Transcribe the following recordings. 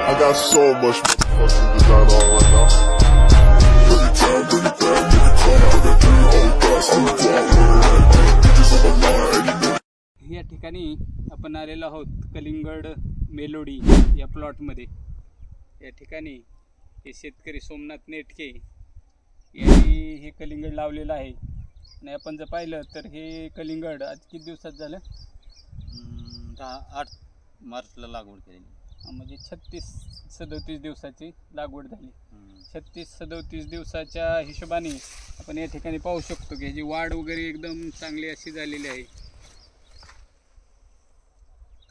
I got so much fucking design on right now. Bring it down, bring it down, bring it down, bring it down, hold fast, I'm bitches on my line, and you know. या ठिकाणी आपण आलेलो आहोत कलिंगड melody या प्लॉटमध्ये। या ठिकाणी हे शेतकरी सोमनाथ नेटके यांनी हे कलिंगड लावलेलं आहे आणि आपण जर पाहिलं तर हे कलिंगड आज किती दिवसात झालं? 8 मार्चला लागवड केली, म्हणजे 36-37 दिवसाची लागवड झाली। 36-37 दिवसाच्या हिशोबाने आपण या ठिकाणी पाहू शकतो की ह्याची वाढ वगैरे एकदम चांगली अशी झालेली आहे।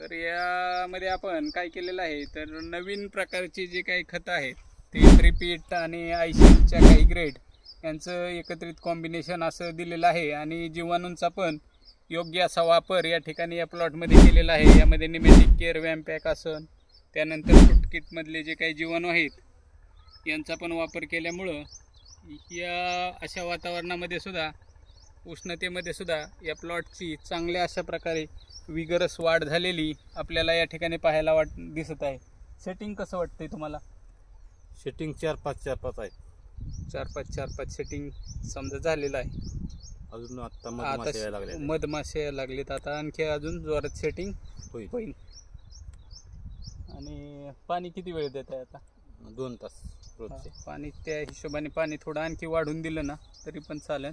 तर यामध्ये आपण काय केलेलं आहे तर नवीन प्रकारची जे काही खतं आहेत ते ट्रिपीट आणि आयसीच्या काही ग्रेड यांचं एकत्रित कॉम्बिनेशन असं दिलेलं आहे आणि जीवाणूंचा पण योग्य असा वापर या ठिकाणी या प्लॉटमध्ये केलेला आहे। यामध्ये निमेटिक केअर वॅम्पॅक असन, त्यानंतर फूड किटमधले जे काही जीवाणू आहेत यांचा पण वापर केल्यामुळं या अशा वातावरणामध्ये सुद्धा उष्णतेमध्ये सुद्धा या प्लॉटची चांगल्या अशा प्रकारे विगरस वाढ झालेली आपल्याला या ठिकाणी पाहायला दिसत आहे। सेटिंग कसं वाटतंय तुम्हाला? सेटिंग 4-5 आहे, 4-5 सेटिंग समजा झालेलं आहे। अजून आता मधमाशा यायला लागले, मधमाशा यायला लागलेत, आता आणखी अजून जोरात सेटिंग होईल। आणि पाणी किती वेळ देत आहे आता? 2 तास रोजचे पाणी, त्या हिशोबाने पाणी थोडं आणखी वाढून दिलं ना तरी पण चालेल।